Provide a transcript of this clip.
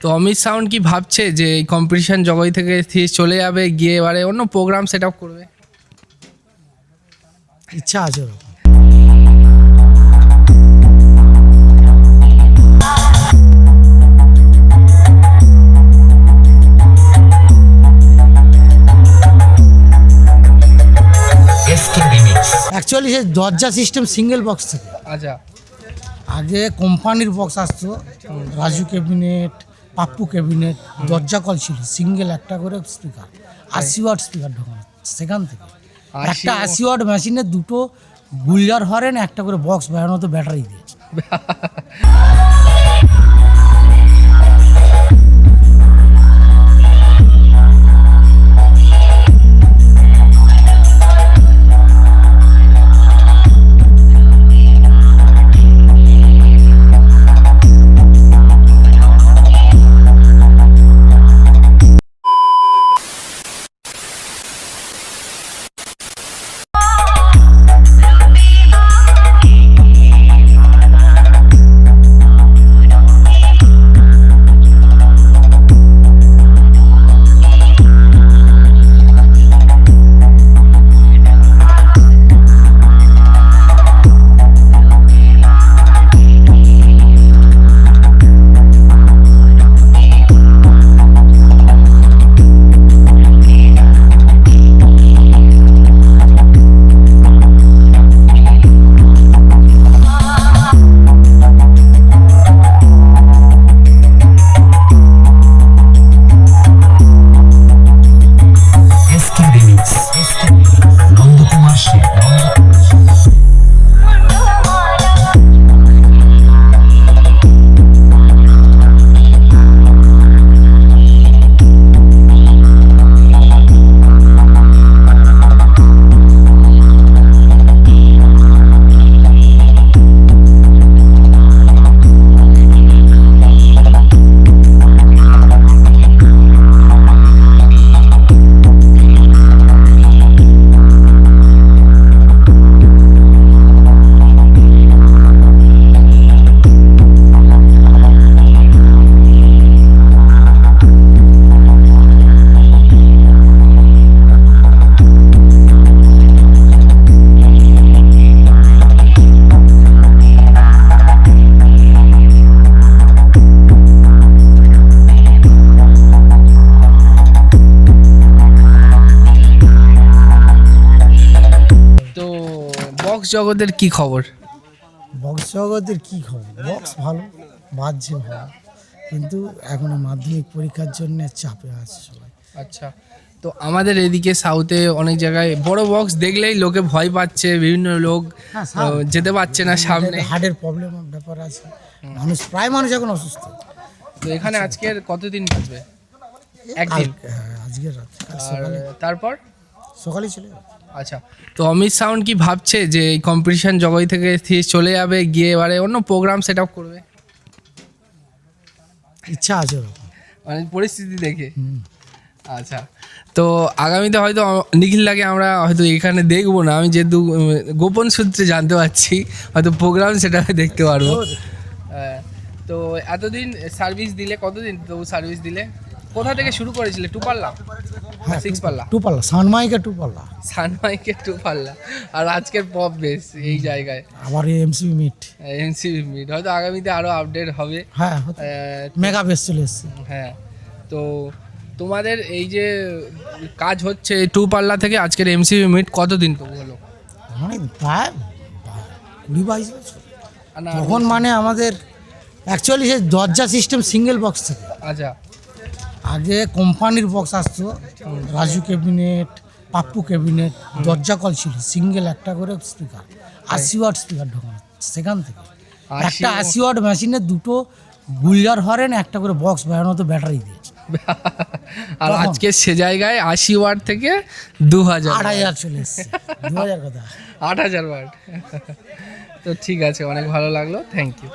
তো অমিত সাউন্ড কি ভাবছে যে এই কম্পিটিশন জগৎ থেকে চলে যাবে, গিয়ে এবারে অন্য প্রোগ্রাম সেট আপ করবে? ইচ্ছা আছে ওরকম। অ্যাকচুয়ালি সে দরজা সিস্টেম সিঙ্গেল বক্স থেকে আচ্ছা, আগে কোম্পানির বক্স আসতো, রাজু ক্যাবিনেট, পাপ্পু ক্যাবিনেট, দরজা কল ছিল সিঙ্গেল একটা করে স্পিকার, 80 ওয়াট স্পিকার ঢোকানো। সেখান থেকে একটা 80 ওয়াট মেশিনে দুটো গুলজার হরেন একটা করে বক্স বানানো হতো ব্যাটারি দিয়ে। বক্স জগতের কি খবর? বক্স জগতের কী খবর? বক্স ভালো, বাজছে ভালো, কিন্তু এখনো মাধ্যমিক পরীক্ষার জন্য চাপে আছে সবাই। আচ্ছা, তো আমাদের এদিকে সাউথে অনেক জায়গায় বড় বক্স দেখলেই লোকে ভয় পাচ্ছে, বিভিন্ন লোক যেতে পারছে না সামনে। হার্টের প্রবলেম ব্যাপার আছে, প্রায় মানুষ এখন অসুস্থ। তো এখানে আজকের কতদিন বাজবে? একদিন? আজকের রাত, আর তারপর সকালে চলে যাবে। আচ্ছা, তো অমিত সাউন্ড কি ভাবছে যে এই কম্পিটিশন জগৎ থেকে চলে যাবে, গিয়ে এবারে অন্য প্রোগ্রাম সেট আপ করবে? ইচ্ছা আছে ওরকম, মানে পরিস্থিতি দেখে। আচ্ছা, তো আগামীতে হয়তো নিখিলদাকে আমরা হয়তো এখানে দেখবো না, আমি যেহেতু গোপন সূত্রে জানতে পারছি, হয়তো প্রোগ্রাম সেটা দেখতে পারবো। তো এতদিন সার্ভিস দিলে, কতদিন তবু সার্ভিস দিলে? কোথা থেকে শুরু করেছিলে? 2 পাল্লা? 6 পাল্লা? 2 পাল্লা, সানমাইকে 2 পাল্লা, সানমাইকে 2 পাল্লা, আর আজকের পপ বেস এই জায়গায় আবার এমসিবি মিট। হয়তো আগামীতে আরো আপডেট হবে। হ্যাঁ, মেগা বেস চলে এসছে। হ্যাঁ, তো তোমাদের এই যে কাজ হচ্ছে 2 পাল্লা থেকে আজকের এমসিবি মিট কতদিন তবু হলো? অনেক, প্রায় 20-22 বছর। তখন মানে আমাদের অ্যাকচুয়ালি সে দরজা সিস্টেম সিঙ্গেল বক্স থেকে। আচ্ছা, আগে কোম্পানির বক্স আসতো, রাজু ক্যাবিনেট, পাপ্পু ক্যাবিনেট, দরজা কল ছিল সিঙ্গেল একটা করে স্পিকার, 80 ওয়াট স্পিকার ঢোকানো। সেখান থেকে একটা 80 ওয়াট মেশিনে দুটো গুলজার হরেন একটা করে বক্স বানানো হতো ব্যাটারি দিয়ে। আর আজকে সে জায়গায় 80 ওয়াট থেকে 2000 8,000 চলে এসছে। 2000 কথা, 8000 ওয়াট। তো ঠিক আছে, অনেক ভালো লাগলো, থ্যাংক ইউ।